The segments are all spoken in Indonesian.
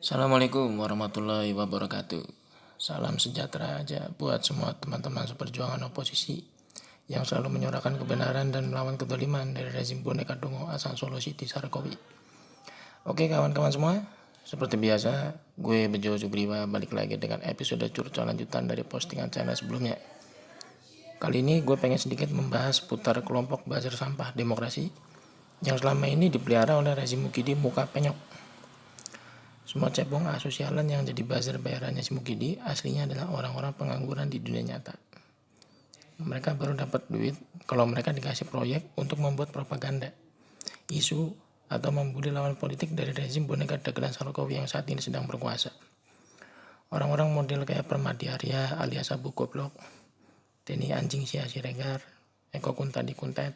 Assalamualaikum warahmatullahi wabarakatuh. Salam sejahtera aja buat semua teman-teman seperjuangan oposisi yang selalu menyuarakan kebenaran dan melawan kezaliman dari rezim boneka dongo asal Solo City Sarkowi. Oke kawan-kawan semua, seperti biasa gue Bejo Subriwa balik lagi dengan episode curcol lanjutan dari postingan channel sebelumnya. Kali ini gue pengen sedikit membahas putar kelompok buzzer sampah demokrasi yang selama ini dipelihara oleh rezim Mukidi muka penyok. Semua cebong asosialan yang jadi buzzer bayarannya si Mukidi aslinya adalah orang-orang pengangguran di dunia nyata. Mereka baru dapat duit kalau mereka dikasih proyek untuk membuat propaganda, isu, atau membuli lawan politik dari rezim boneka dagelan Sarkowi yang saat ini sedang berkuasa. Orang-orang model kayak Permadi Arya alias Abu Goblok, Denny Anjing Sia Siregar, Eko Kuntadi Kuntet,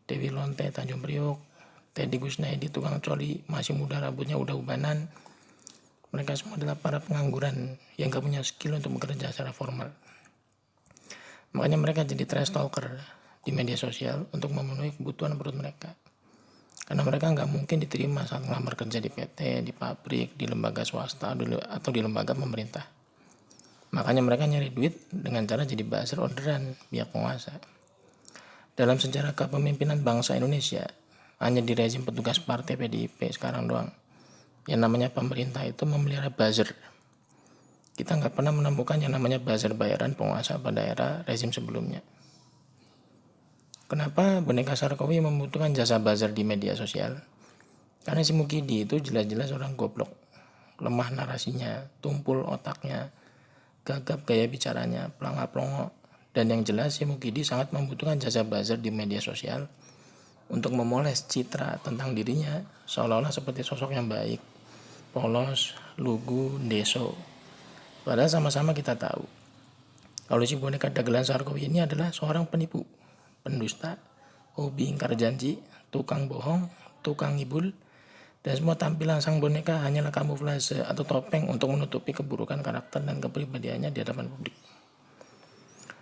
Dewi Lonte Tanjung Priok, Teddy Gusnaedi tukang coli masih muda rambutnya udah ubanan. Mereka semua adalah para pengangguran yang gak punya skill untuk bekerja secara formal. Makanya mereka jadi trash talker di media sosial untuk memenuhi kebutuhan perut mereka. Karena mereka gak mungkin diterima saat ngelamar kerja di PT, di pabrik, di lembaga swasta, atau di lembaga pemerintah. Makanya mereka nyari duit dengan cara jadi buzzer orderan pihak penguasa. Dalam sejarah kepemimpinan bangsa Indonesia, hanya di rezim petugas partai PDIP sekarang doang yang namanya pemerintah itu memelihara buzzer. Kita nggak pernah menemukan yang namanya buzzer bayaran penguasa pada era rezim sebelumnya. Kenapa boneka Sarkowi membutuhkan jasa buzzer di media sosial? Karena si Mukidi itu jelas-jelas orang goblok, lemah narasinya, tumpul otaknya, gagap gaya bicaranya, pelangap-pelongo. Dan yang jelas si Mukidi sangat membutuhkan jasa buzzer di media sosial untuk memoles citra tentang dirinya seolah-olah seperti sosok yang baik, polos, lugu, deso. Padahal sama-sama kita tahu kalau si boneka dagelan Sarkowi ini adalah seorang penipu, pendusta, hobi ingkar janji, tukang bohong, tukang ngibul, dan semua tampilan sang boneka hanyalah kamuflase atau topeng untuk menutupi keburukan karakter dan kepribadiannya di hadapan publik.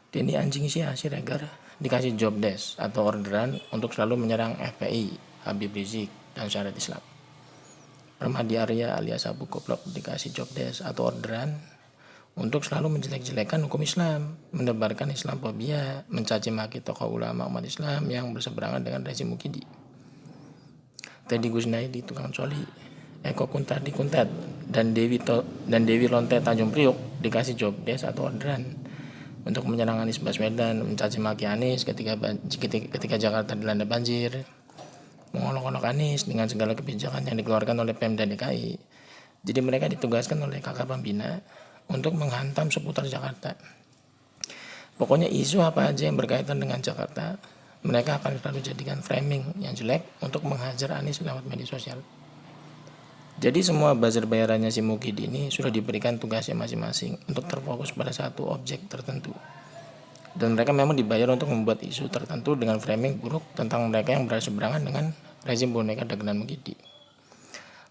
Denny Anjing Sia Siregar dikasih job desk atau orderan untuk selalu menyerang FPI, Habib Rizik, dan syariat Islam. Permadi Arya alias Abu Goblok dikasih job desk atau orderan untuk selalu menjelek-jelekan hukum Islam, menebarkan Islamfobia, mencaci maki tokoh ulama umat Islam yang berseberangan dengan rezim Mukidi. Teddy Gusnaedi tukang coli, Eko Kuntadi Kuntet, dan Dewi Lonte Tanjung Priok dikasih job desk atau orderan untuk menyerang Anies Baswedan, mencaci maki Anies ketika Jakarta dilanda banjir, mengolok-olok Anies dengan segala kebijakan yang dikeluarkan oleh Pemda DKI. Jadi mereka ditugaskan oleh kakak pembina untuk menghantam seputar Jakarta. Pokoknya isu apa aja yang berkaitan dengan Jakarta, mereka akan selalu jadikan framing yang jelek untuk menghajar Anies lewat media sosial. Jadi semua buzzer bayarannya si Mukidi ini sudah diberikan tugasnya masing-masing untuk terfokus pada satu objek tertentu. Dan mereka memang dibayar untuk membuat isu tertentu dengan framing buruk tentang mereka yang berseberangan dengan rezim boneka dagelan Mukidi.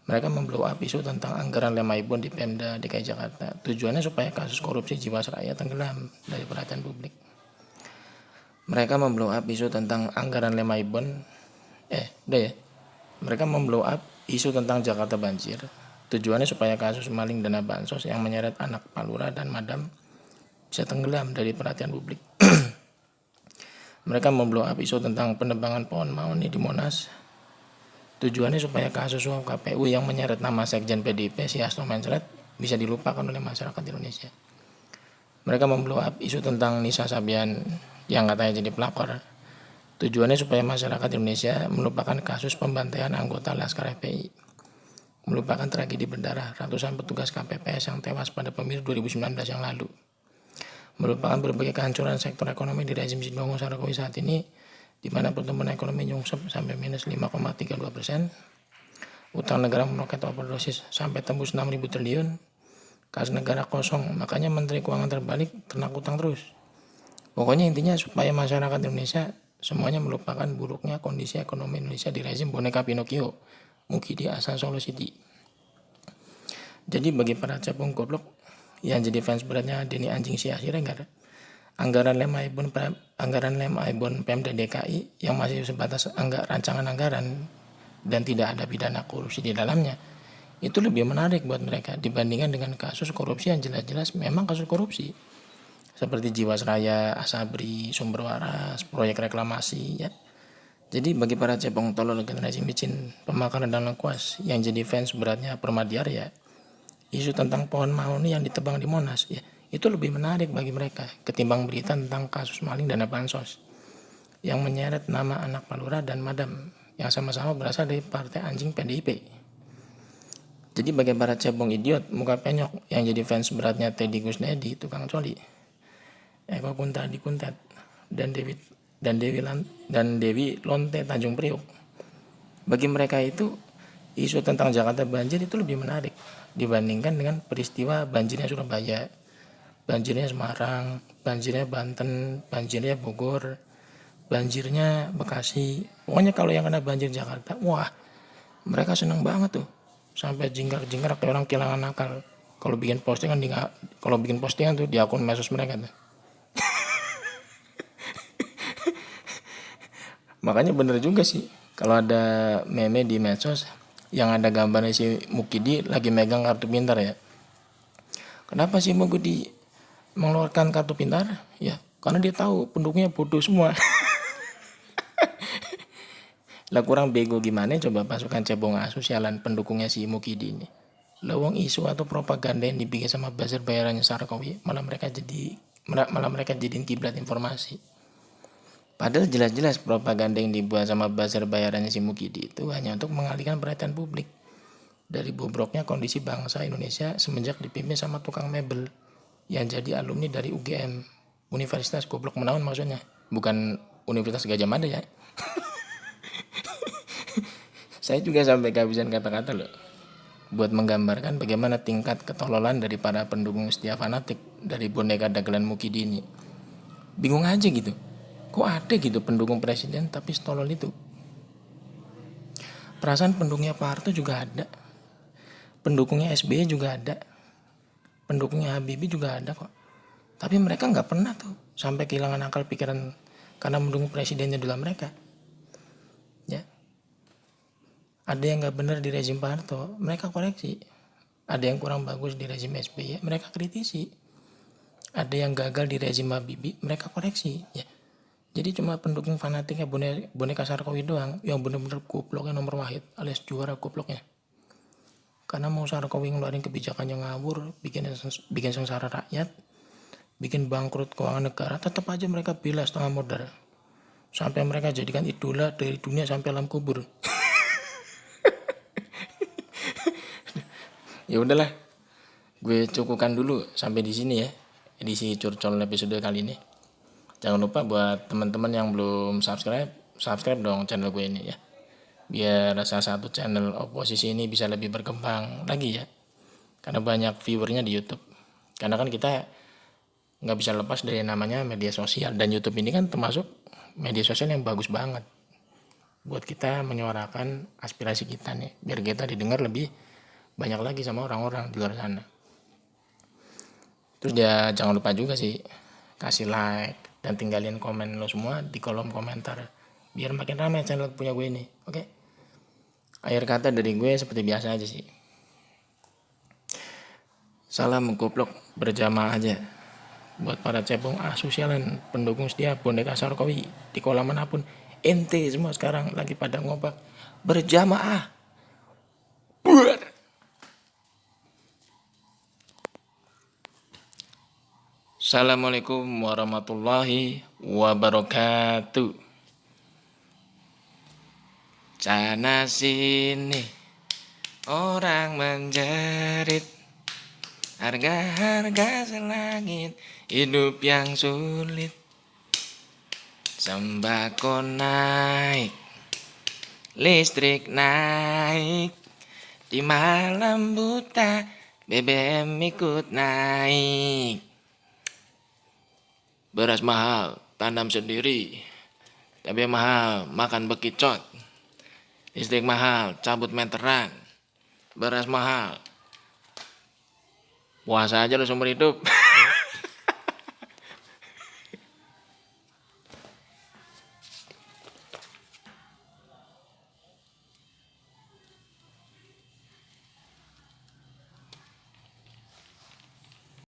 Mereka memblow up isu tentang anggaran lem Aibon di Pemda DKI Jakarta. Tujuannya supaya kasus korupsi Jiwasraya tenggelam dari perhatian publik. Mereka memblow up isu tentang anggaran lem Aibon. Mereka memblow up isu tentang Jakarta banjir. Tujuannya supaya kasus maling dana bansos yang menyeret anak Pak Lurah dan Madam bisa tenggelam dari perhatian publik. Mereka memblow up isu tentang penebangan pohon mahoni di Monas. Tujuannya supaya kasus suap KPU yang menyeret nama Sekjen PDIP si Hasto Mencret bisa dilupakan oleh masyarakat Indonesia. Mereka memblow up isu tentang Nisa Sabian yang katanya jadi pelapor. Tujuannya supaya masyarakat Indonesia melupakan kasus pembantaian anggota Laskar FPI, melupakan tragedi berdarah ratusan petugas KPPS yang tewas pada pemilu 2019 yang lalu, merupakan berbagai kehancuran sektor ekonomi di rezim Sidongo Sarkowi saat ini, di mana pertumbuhan ekonomi nyungsep sampai minus 5,32%, utang negara meroket overdosis sampai tembus 6.000 triliun, kas negara kosong, makanya Menteri Keuangan terbalik ternak utang terus. Pokoknya intinya supaya masyarakat Indonesia semuanya melupakan buruknya kondisi ekonomi Indonesia di rezim boneka Pinocchio, Mukidi asal Solo City. Jadi bagi para cebong goblok yang jadi fans beratnya Denny Anjing Sia Siregar, anggaran lem Aibon Pemda DKI yang masih sebatas rancangan anggaran dan tidak ada pidana korupsi di dalamnya, itu lebih menarik buat mereka dibandingkan dengan kasus korupsi yang jelas-jelas memang kasus korupsi. Seperti Jiwasraya, Asabri, Sumber Waras, proyek reklamasi ya. Jadi bagi para cebong tolol generasi micin, pemakaran dan lengkuas yang jadi fans beratnya Permadiar ya, isu tentang pohon mahoni yang ditebang di Monas ya, itu lebih menarik bagi mereka ketimbang berita tentang kasus maling dana bansos yang menyeret nama anak Palura dan Madam yang sama-sama berasal dari partai anjing PDIP. Jadi bagi para cebong idiot muka penyok yang jadi fans beratnya Teddy Gusnedi, tukang coli, Eko Kuntadi Kuntet, dan Dewi Lonte Tanjung Priok. Bagi mereka itu isu tentang Jakarta banjir itu lebih menarik dibandingkan dengan peristiwa banjirnya Surabaya, banjirnya Semarang, banjirnya Banten, banjirnya Bogor, banjirnya Bekasi. Pokoknya kalau yang kena banjir Jakarta, wah mereka seneng banget tuh. Sampai jingkrak-jingkrak kayak orang kehilangan akal. Kalau bikin postingan tuh di akun medsos mereka tuh. Makanya bener juga sih kalau ada meme di medsos yang ada gambarnya si Mukidi lagi megang kartu pintar ya. Kenapa sih Mukidi mengeluarkan kartu pintar? Ya, karena dia tahu pendukungnya bodoh semua. Lah kurang bego gimana coba pasukan cebong asosialan pendukungnya si Mukidi ini. Lawang isu atau propaganda yang dibikin sama buzzer bayarannya Sarkowi malah mereka jadiin kiblat informasi. Padahal jelas-jelas propaganda yang dibuat sama buzzer bayarannya si Mukidi itu hanya untuk mengalihkan perhatian publik dari bobroknya kondisi bangsa Indonesia semenjak dipimpin sama tukang mebel yang jadi alumni dari UGM, Universitas Goblok Menaun maksudnya, bukan Universitas Gajah Mada ya. Saya juga sampai kehabisan kata-kata loh buat menggambarkan bagaimana tingkat ketololan dari para pendukung setia fanatik dari boneka dagelan Mukidi ini. Bingung aja gitu, kok ada gitu pendukung presiden tapi setolol itu. Perasaan pendukungnya Pak Harto juga ada, pendukungnya SBY juga ada, pendukungnya Habibie juga ada kok. Tapi mereka nggak pernah tuh sampai kehilangan akal pikiran karena mendukung presidennya dalam mereka. Ya, ada yang nggak benar di rezim Pak Harto, mereka koreksi. Ada yang kurang bagus di rezim SBY, mereka kritisi. Ada yang gagal di rezim Habibie, mereka koreksi. Ya, jadi cuma pendukung fanatiknya boneka Sarkowi doang yang benar-benar gobloknya nomor wahid alias juara gobloknya. Karena mau Sarkowi ngeluarin kebijakan yang ngawur, bikin sengsara rakyat, bikin bangkrut keuangan negara, tetap aja mereka bela setengah modal. Sampai mereka jadikan idola dari dunia sampai alam kubur. Ya udahlah, gue cukupkan dulu sampai di sini ya edisi curcol episode kali ini. Jangan lupa buat teman-teman yang belum subscribe dong channel gue ini ya. Biar salah satu channel oposisi ini bisa lebih berkembang lagi ya. Karena banyak viewernya di YouTube. Karena kan kita nggak bisa lepas dari namanya media sosial, dan YouTube ini kan termasuk media sosial yang bagus banget buat kita menyuarakan aspirasi kita nih, biar kita didengar lebih banyak lagi sama orang-orang di luar sana. Terus ya jangan lupa juga sih kasih like dan tinggalin komen lo semua di kolom komentar biar makin ramai channel punya gue ini. Oke. Akhir kata dari gue seperti biasa aja sih. Salam goblok berjamaah aja buat para cebong asosialan pendukung setia boneka Sarkowi di kolam manapun. Ente semua sekarang lagi pada ngobak berjamaah. Buar. Assalamualaikum warahmatullahi wabarakatuh. Sana sini orang menjerit, harga-harga selangit, hidup yang sulit. Sembako naik, listrik naik, di malam buta BBM ikut naik. Beras mahal, tanam sendiri. Cabai mahal, makan bekicot. Listrik mahal, cabut meteran. Beras mahal, puasa aja lo seumur hidup.